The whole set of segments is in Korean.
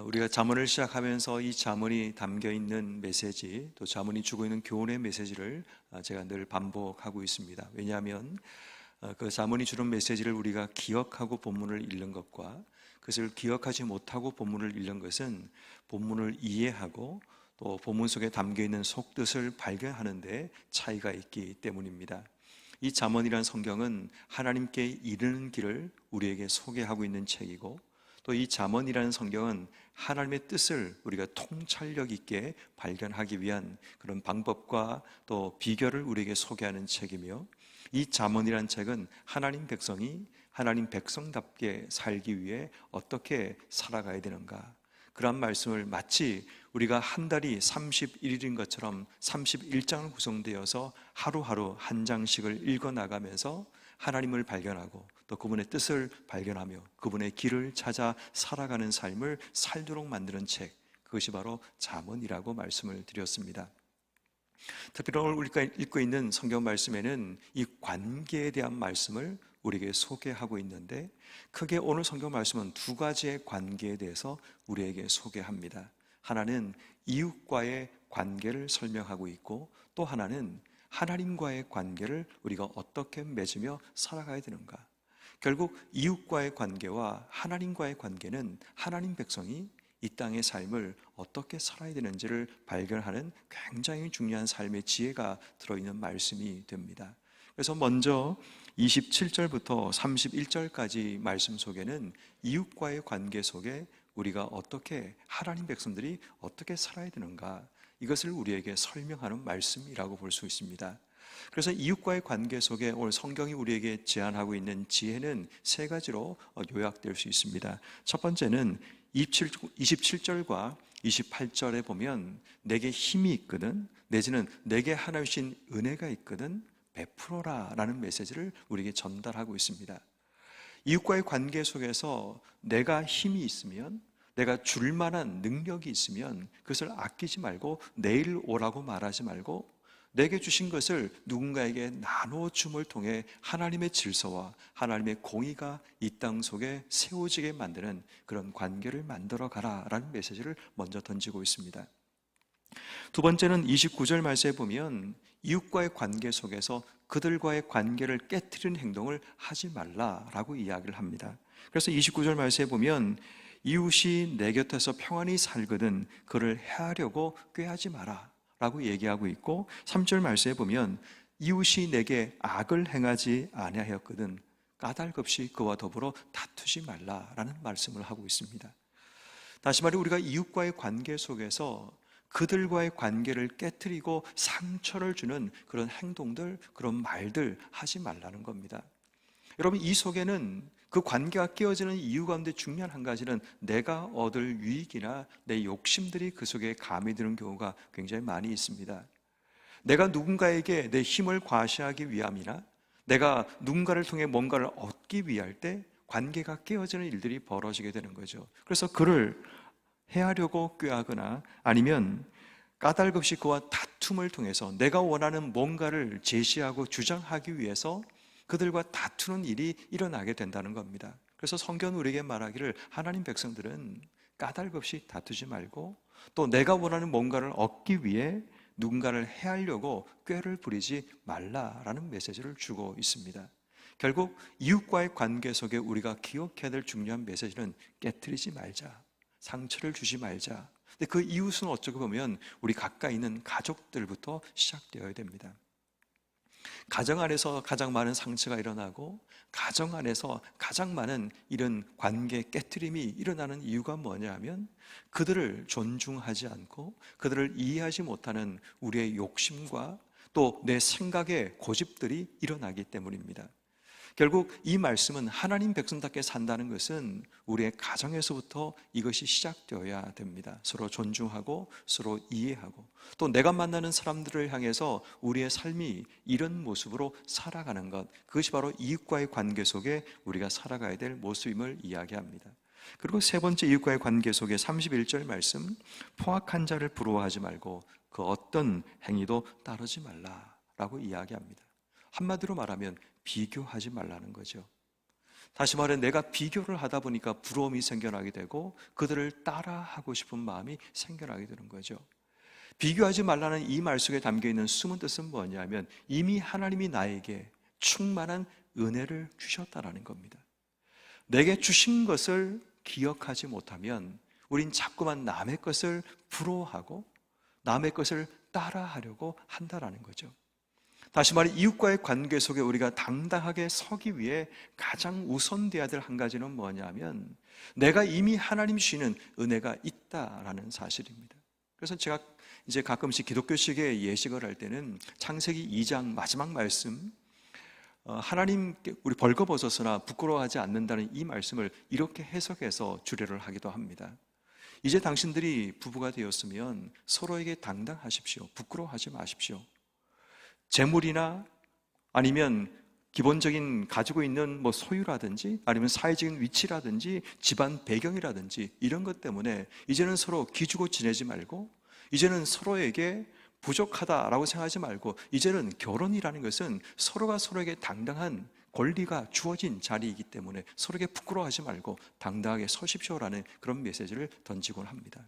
우리가 잠언을 시작하면서 이 잠언이 담겨 있는 메시지, 또 잠언이 주고 있는 교훈의 메시지를 제가 늘 반복하고 있습니다. 왜냐하면 그 잠언이 주는 메시지를 우리가 기억하고 본문을 읽는 것과 그것을 기억하지 못하고 본문을 읽는 것은 본문을 이해하고 또 본문 속에 담겨 있는 속뜻을 발견하는 데 차이가 있기 때문입니다. 이 잠언이란 성경은 하나님께 이르는 길을 우리에게 소개하고 있는 책이고, 또 이 잠언이라는 성경은 하나님의 뜻을 우리가 통찰력 있게 발견하기 위한 그런 방법과 또 비결을 우리에게 소개하는 책이며, 이 잠언이라는 책은 하나님 백성이 하나님 백성답게 살기 위해 어떻게 살아가야 되는가, 그런 말씀을 마치 우리가 한 달이 31일인 것처럼 31장을 구성되어서 하루하루 한 장씩을 읽어나가면서 하나님을 발견하고 또 그분의 뜻을 발견하며 그분의 길을 찾아 살아가는 삶을 살도록 만드는 책, 그것이 바로 잠언이라고 말씀을 드렸습니다. 특별히 오늘 우리가 읽고 있는 성경 말씀에는 이 관계에 대한 말씀을 우리에게 소개하고 있는데, 크게 오늘 성경 말씀은 두 가지의 관계에 대해서 우리에게 소개합니다. 하나는 이웃과의 관계를 설명하고 있고, 또 하나는 하나님과의 관계를 우리가 어떻게 맺으며 살아가야 되는가. 결국 이웃과의 관계와 하나님과의 관계는 하나님 백성이 이 땅의 삶을 어떻게 살아야 되는지를 발견하는 굉장히 중요한 삶의 지혜가 들어있는 말씀이 됩니다. 그래서 먼저 27절부터 31절까지 말씀 속에는 이웃과의 관계 속에 우리가 어떻게, 하나님 백성들이 어떻게 살아야 되는가, 이것을 우리에게 설명하는 말씀이라고 볼 수 있습니다. 그래서 이웃과의 관계 속에 오늘 성경이 우리에게 제안하고 있는 지혜는 세 가지로 요약될 수 있습니다. 첫 번째는 27절과 28절에 보면 내게 힘이 있거든, 내지는 내게 하나 주신 은혜가 있거든 베풀어라 라는 메시지를 우리에게 전달하고 있습니다. 이웃과의 관계 속에서 내가 힘이 있으면, 내가 줄 만한 능력이 있으면 그것을 아끼지 말고 내일 오라고 말하지 말고 내게 주신 것을 누군가에게 나눠줌을 통해 하나님의 질서와 하나님의 공의가 이 땅 속에 세워지게 만드는 그런 관계를 만들어 가라라는 메시지를 먼저 던지고 있습니다. 두 번째는 29절 말씀에 보면 이웃과의 관계 속에서 그들과의 관계를 깨트리는 행동을 하지 말라라고 이야기를 합니다. 그래서 29절 말씀에 보면 이웃이 내 곁에서 평안히 살거든 그를 해하려고 꾀하지 마라 라고 얘기하고 있고, 3절 말씀에 보면 이웃이 내게 악을 행하지 아니하였거든 까닭 없이 그와 더불어 다투지 말라라는 말씀을 하고 있습니다. 다시 말해 우리가 이웃과의 관계 속에서 그들과의 관계를 깨트리고 상처를 주는 그런 행동들, 그런 말들 하지 말라는 겁니다. 여러분, 이 속에는 그 관계가 깨어지는 이유 가운데 중요한 한 가지는 내가 얻을 유익이나 내 욕심들이 그 속에 감이 드는 경우가 굉장히 많이 있습니다. 내가 누군가에게 내 힘을 과시하기 위함이나 내가 누군가를 통해 뭔가를 얻기 위할 때 관계가 깨어지는 일들이 벌어지게 되는 거죠. 그래서 그를 해하려고 꾀하거나 아니면 까닭 없이 그와 다툼을 통해서 내가 원하는 뭔가를 제시하고 주장하기 위해서 그들과 다투는 일이 일어나게 된다는 겁니다. 그래서 성경은 우리에게 말하기를 하나님 백성들은 까닭 없이 다투지 말고 또 내가 원하는 뭔가를 얻기 위해 누군가를 해하려고 꾀를 부리지 말라라는 메시지를 주고 있습니다. 결국 이웃과의 관계 속에 우리가 기억해야 될 중요한 메시지는 깨트리지 말자, 상처를 주지 말자. 근데 그 이웃은 어쩌고 보면 우리 가까이 있는 가족들부터 시작되어야 됩니다. 가정 안에서 가장 많은 상처가 일어나고 가정 안에서 가장 많은 이런 관계 깨트림이 일어나는 이유가 뭐냐 하면 그들을 존중하지 않고 그들을 이해하지 못하는 우리의 욕심과 또 내 생각의 고집들이 일어나기 때문입니다. 결국 이 말씀은 하나님 백성답게 산다는 것은 우리의 가정에서부터 이것이 시작되어야 됩니다. 서로 존중하고 서로 이해하고 또 내가 만나는 사람들을 향해서 우리의 삶이 이런 모습으로 살아가는 것, 그것이 바로 이웃과의 관계 속에 우리가 살아가야 될 모습임을 이야기합니다. 그리고 세 번째 이웃과의 관계 속에 31절 말씀, 포악한 자를 부러워하지 말고 그 어떤 행위도 따르지 말라라고 이야기합니다. 한마디로 말하면 비교하지 말라는 거죠. 다시 말해 내가 비교를 하다 보니까 부러움이 생겨나게 되고 그들을 따라하고 싶은 마음이 생겨나게 되는 거죠. 비교하지 말라는 이 말 속에 담겨있는 숨은 뜻은 뭐냐면 이미 하나님이 나에게 충만한 은혜를 주셨다라는 겁니다. 내게 주신 것을 기억하지 못하면 우린 자꾸만 남의 것을 부러워하고 남의 것을 따라하려고 한다라는 거죠. 다시 말해 이웃과의 관계 속에 우리가 당당하게 서기 위해 가장 우선돼야 될 한 가지는 뭐냐면 내가 이미 하나님 주시는 은혜가 있다라는 사실입니다. 그래서 제가 이제 가끔씩 기독교식의 예식을 할 때는 창세기 2장 마지막 말씀, 하나님께 우리 벌거벗어서나 부끄러워하지 않는다는 이 말씀을 이렇게 해석해서 주례를 하기도 합니다. 이제 당신들이 부부가 되었으면 서로에게 당당하십시오. 부끄러워하지 마십시오. 재물이나 아니면 기본적인 가지고 있는 소유라든지 아니면 사회적인 위치라든지 집안 배경이라든지 이런 것 때문에 이제는 서로 기죽어 지내지 말고 이제는 서로에게 부족하다라고 생각하지 말고 이제는 결혼이라는 것은 서로가 서로에게 당당한 권리가 주어진 자리이기 때문에 서로에게 부끄러워하지 말고 당당하게 서십시오라는 그런 메시지를 던지곤 합니다.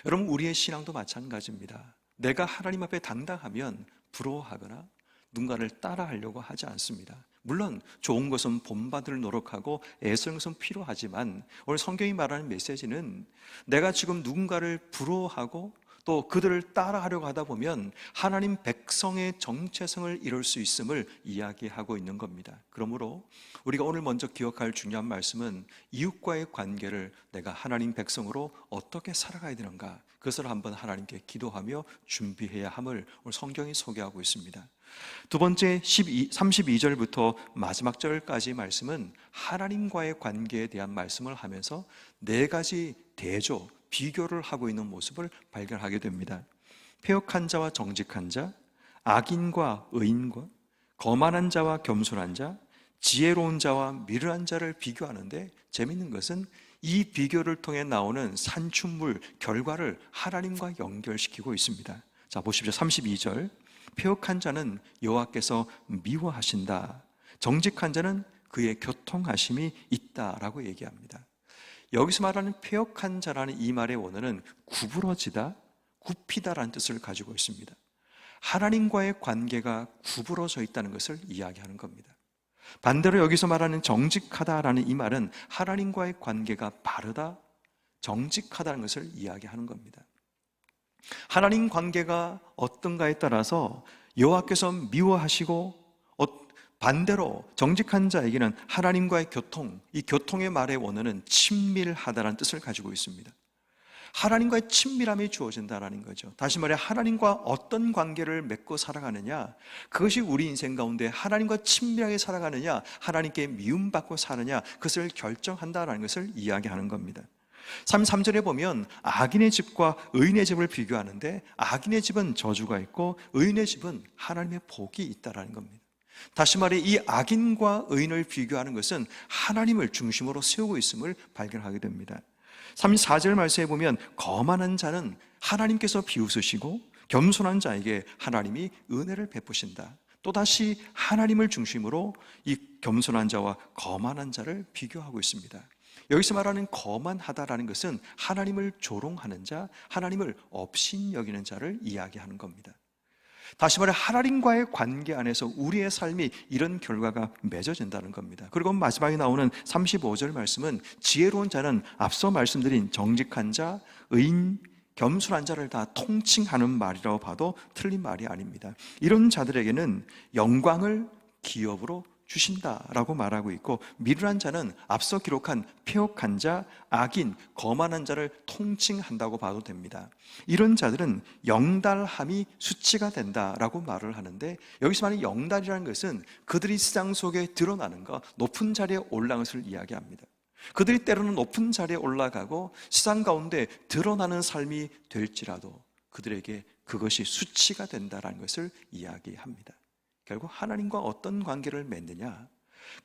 여러분 우리의 신앙도 마찬가지입니다. 내가 하나님 앞에 당당하면 부러워하거나 누군가를 따라하려고 하지 않습니다. 물론 좋은 것은 본받을 노력하고 애쓰는 것은 필요하지만 오늘 성경이 말하는 메시지는 내가 지금 누군가를 부러워하고 또 그들을 따라하려고 하다 보면 하나님 백성의 정체성을 이룰 수 있음을 이야기하고 있는 겁니다. 그러므로 우리가 오늘 먼저 기억할 중요한 말씀은 이웃과의 관계를 내가 하나님 백성으로 어떻게 살아가야 되는가, 그것을 한번 하나님께 기도하며 준비해야 함을 오늘 성경이 소개하고 있습니다. 두 번째 32절부터 마지막 절까지 말씀은 하나님과의 관계에 대한 말씀을 하면서 네 가지 대조, 비교를 하고 있는 모습을 발견하게 됩니다. 패역한 자와 정직한 자, 악인과 의인과 거만한 자와 겸손한 자, 지혜로운 자와 미련한 자를 비교하는데 재미있는 것은 이 비교를 통해 나오는 산출물 결과를 하나님과 연결시키고 있습니다. 자, 보십시오. 32절. 패역한 자는 여호와께서 미워하신다. 정직한 자는 그의 교통하심이 있다라고 얘기합니다. 여기서 말하는 패역한 자라는 이 말의 원어는 구부러지다, 굽히다라는 뜻을 가지고 있습니다. 하나님과의 관계가 구부러져 있다는 것을 이야기하는 겁니다. 반대로 여기서 말하는 정직하다라는 이 말은 하나님과의 관계가 바르다, 정직하다는 것을 이야기하는 겁니다. 하나님 관계가 어떤가에 따라서 여호와께서 미워하시고 반대로 정직한 자에게는 하나님과의 교통, 이 교통의 말의 원어는 친밀하다라는 뜻을 가지고 있습니다. 하나님과의 친밀함이 주어진다라는 거죠. 다시 말해 하나님과 어떤 관계를 맺고 살아가느냐, 그것이 우리 인생 가운데 하나님과 친밀하게 살아가느냐, 하나님께 미움받고 사느냐, 그것을 결정한다라는 것을 이야기하는 겁니다. 33절에 보면 악인의 집과 의인의 집을 비교하는데 악인의 집은 저주가 있고 의인의 집은 하나님의 복이 있다라는 겁니다. 다시 말해 이 악인과 의인을 비교하는 것은 하나님을 중심으로 세우고 있음을 발견하게 됩니다. 34절 말씀에 보면 거만한 자는 하나님께서 비웃으시고 겸손한 자에게 하나님이 은혜를 베푸신다. 또다시 하나님을 중심으로 이 겸손한 자와 거만한 자를 비교하고 있습니다. 여기서 말하는 거만하다라는 것은 하나님을 조롱하는 자, 하나님을 업신여기는 자를 이야기하는 겁니다. 다시 말해 하나님과의 관계 안에서 우리의 삶이 이런 결과가 맺어진다는 겁니다. 그리고 마지막에 나오는 35절 말씀은 지혜로운 자는 앞서 말씀드린 정직한 자, 의인, 겸손한 자를 다 통칭하는 말이라고 봐도 틀린 말이 아닙니다. 이런 자들에게는 영광을 기업으로 주신다라고 말하고 있고, 미련한 자는 앞서 기록한 패역한 자, 악인, 거만한 자를 통칭한다고 봐도 됩니다. 이런 자들은 영달함이 수치가 된다라고 말을 하는데, 여기서 말하는 영달이라는 것은 그들이 세상 속에 드러나는 것, 높은 자리에 올라간 것을 이야기합니다. 그들이 때로는 높은 자리에 올라가고 세상 가운데 드러나는 삶이 될지라도 그들에게 그것이 수치가 된다라는 것을 이야기합니다. 결국 하나님과 어떤 관계를 맺느냐,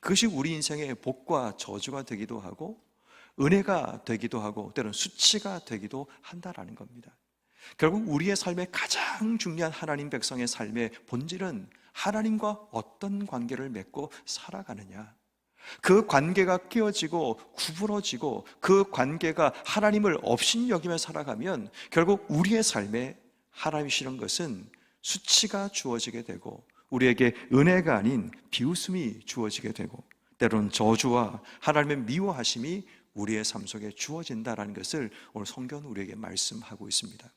그것이 우리 인생의 복과 저주가 되기도 하고 은혜가 되기도 하고 때로는 수치가 되기도 한다라는 겁니다. 결국 우리의 삶의 가장 중요한 하나님 백성의 삶의 본질은 하나님과 어떤 관계를 맺고 살아가느냐, 그 관계가 깨어지고 구부러지고 그 관계가 하나님을 업신여기며 살아가면 결국 우리의 삶에 하나님이 주시는 것은 수치가 주어지게 되고 우리에게 은혜가 아닌 비웃음이 주어지게 되고 때로는 저주와 하나님의 미워하심이 우리의 삶 속에 주어진다는 것을 오늘 성경은 우리에게 말씀하고 있습니다.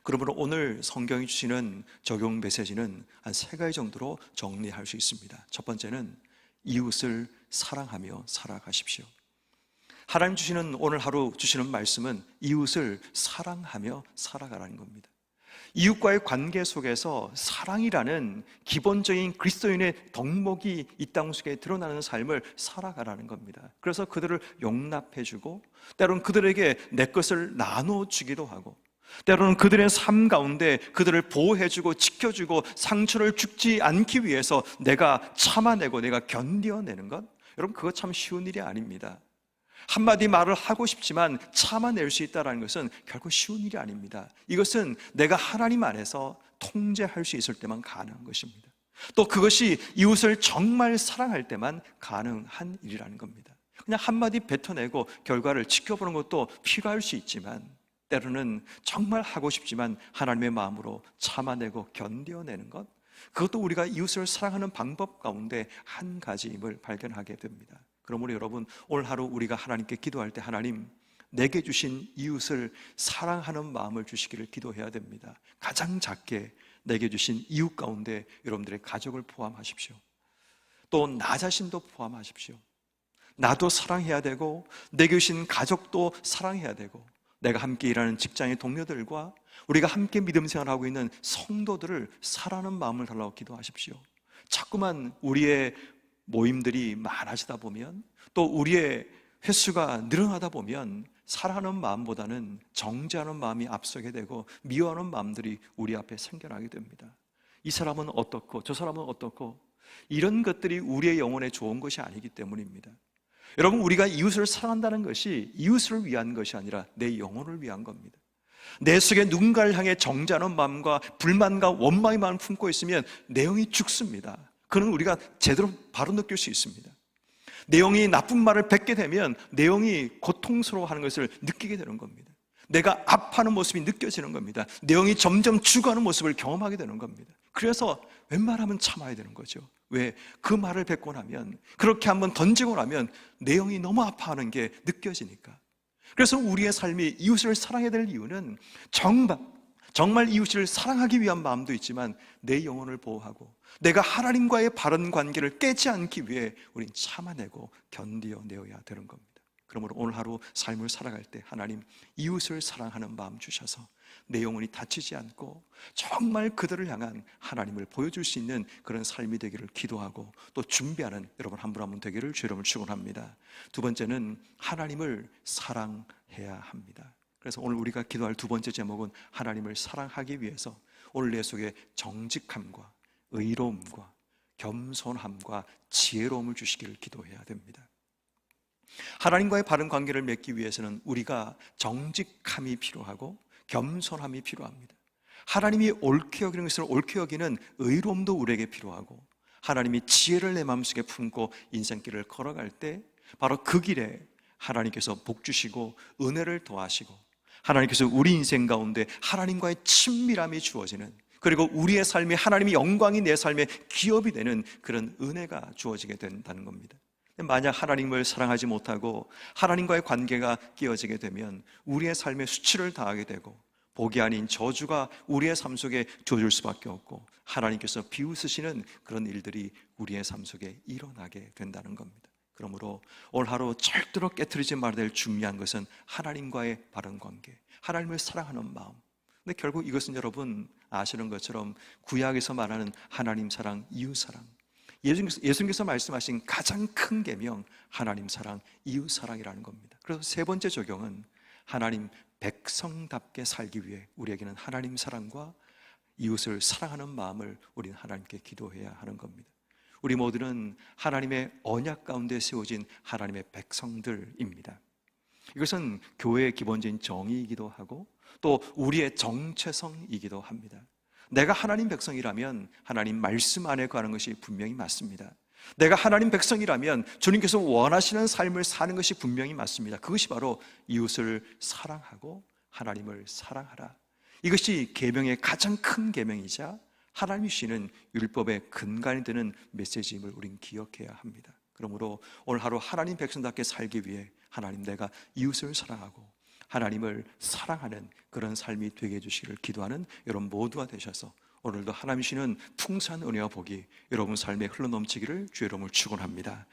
그러므로 오늘 성경이 주시는 적용 메시지는 한 3가지 정도로 정리할 수 있습니다. 첫 번째는 이웃을 사랑하며 살아가십시오. 하나님 주시는 오늘 하루 주시는 말씀은 이웃을 사랑하며 살아가라는 겁니다. 이웃과의 관계 속에서 사랑이라는 기본적인 그리스도인의 덕목이 이 땅 속에 드러나는 삶을 살아가라는 겁니다. 그래서 그들을 용납해주고 때로는 그들에게 내 것을 나눠주기도 하고 때로는 그들의 삶 가운데 그들을 보호해주고 지켜주고 상처를 주지 않기 위해서 내가 참아내고 내가 견뎌내는 것, 여러분 그거 참 쉬운 일이 아닙니다. 한마디 말을 하고 싶지만 참아낼 수 있다는 것은 결코 쉬운 일이 아닙니다. 이것은 내가 하나님 안에서 통제할 수 있을 때만 가능한 것입니다. 또 그것이 이웃을 정말 사랑할 때만 가능한 일이라는 겁니다. 그냥 한마디 뱉어내고 결과를 지켜보는 것도 필요할 수 있지만 때로는 정말 하고 싶지만 하나님의 마음으로 참아내고 견뎌내는 것, 그것도 우리가 이웃을 사랑하는 방법 가운데 한 가지임을 발견하게 됩니다. 그러므로 여러분 오늘 하루 우리가 하나님께 기도할 때 하나님 내게 주신 이웃을 사랑하는 마음을 주시기를 기도해야 됩니다. 가장 작게 내게 주신 이웃 가운데 여러분들의 가족을 포함하십시오. 또 나 자신도 포함하십시오. 나도 사랑해야 되고 내게 주신 가족도 사랑해야 되고 내가 함께 일하는 직장의 동료들과 우리가 함께 믿음 생활하고 있는 성도들을 사랑하는 마음을 달라고 기도하십시오. 자꾸만 우리의 모임들이 많아지다 보면 또 우리의 횟수가 늘어나다 보면 사랑하는 마음보다는 정죄하는 마음이 앞서게 되고 미워하는 마음들이 우리 앞에 생겨나게 됩니다. 이 사람은 어떻고 저 사람은 어떻고 이런 것들이 우리의 영혼에 좋은 것이 아니기 때문입니다. 여러분 우리가 이웃을 사랑한다는 것이 이웃을 위한 것이 아니라 내 영혼을 위한 겁니다. 내 속에 누군가를 향해 정죄하는 마음과 불만과 원망의 마음을 품고 있으면 내 영이 죽습니다. 그는 우리가 제대로 바로 느낄 수 있습니다. 내 영이 나쁜 말을 뱉게 되면 내 영이 고통스러워하는 것을 느끼게 되는 겁니다. 내가 아파하는 모습이 느껴지는 겁니다. 내 영이 점점 죽어가는 모습을 경험하게 되는 겁니다. 그래서 웬만하면 참아야 되는 거죠. 왜? 그 말을 뱉고 나면 그렇게 한번 던지고 나면 내 영이 너무 아파하는 게 느껴지니까. 그래서 우리의 삶이 이웃을 사랑해야 될 이유는 정말 이웃을 사랑하기 위한 마음도 있지만 내 영혼을 보호하고 내가 하나님과의 바른 관계를 깨지 않기 위해 우린 참아내고 견뎌내어야 되는 겁니다. 그러므로 오늘 하루 삶을 살아갈 때 하나님 이웃을 사랑하는 마음 주셔서 내 영혼이 다치지 않고 정말 그들을 향한 하나님을 보여줄 수 있는 그런 삶이 되기를 기도하고 또 준비하는 여러분 한 분 한 분 되기를 주의 이름으로 축원합니다. 두 번째는 하나님을 사랑해야 합니다. 그래서 오늘 우리가 기도할 두 번째 제목은 하나님을 사랑하기 위해서 오늘 내 속에 정직함과 의로움과 겸손함과 지혜로움을 주시기를 기도해야 됩니다. 하나님과의 바른 관계를 맺기 위해서는 우리가 정직함이 필요하고 겸손함이 필요합니다. 하나님이 옳게 여기는 것을 옳게 여기는 의로움도 우리에게 필요하고 하나님이 지혜를 내 마음속에 품고 인생길을 걸어갈 때 바로 그 길에 하나님께서 복 주시고 은혜를 더하시고 하나님께서 우리 인생 가운데 하나님과의 친밀함이 주어지는 그리고 우리의 삶이 하나님의 영광이 내 삶의 기업이 되는 그런 은혜가 주어지게 된다는 겁니다. 만약 하나님을 사랑하지 못하고 하나님과의 관계가 깨어지게 되면 우리의 삶에 수치를 당하게 되고 복이 아닌 저주가 우리의 삶 속에 주어질 수밖에 없고 하나님께서 비웃으시는 그런 일들이 우리의 삶 속에 일어나게 된다는 겁니다. 그러므로 오늘 하루 절대로 깨트리지 말아야 될 중요한 것은 하나님과의 바른 관계, 하나님을 사랑하는 마음. 근데 결국 이것은 여러분 아시는 것처럼 구약에서 말하는 하나님 사랑, 이웃 사랑, 예수님께서 말씀하신 가장 큰 계명 하나님 사랑, 이웃 사랑이라는 겁니다. 그래서 세 번째 적용은 하나님 백성답게 살기 위해 우리에게는 하나님 사랑과 이웃을 사랑하는 마음을 우리는 하나님께 기도해야 하는 겁니다. 우리 모두는 하나님의 언약 가운데 세워진 하나님의 백성들입니다. 이것은 교회의 기본적인 정의이기도 하고 또 우리의 정체성이기도 합니다. 내가 하나님 백성이라면 하나님 말씀 안에 거하는 것이 분명히 맞습니다. 내가 하나님 백성이라면 주님께서 원하시는 삶을 사는 것이 분명히 맞습니다. 그것이 바로 이웃을 사랑하고 하나님을 사랑하라. 이것이 계명의 가장 큰 계명이자 하나님이 주시는 율법의 근간이 되는 메시지임을 우린 기억해야 합니다. 그러므로 오늘 하루 하나님 백성답게 살기 위해 하나님, 내가 이웃을 사랑하고 하나님을 사랑하는 그런 삶이 되게 해주시기를 기도하는 여러분 모두가 되셔서 오늘도 하나님 주시는 풍성한 은혜와 복이 여러분 삶에 흘러넘치기를 주의 이름으로 축원합니다.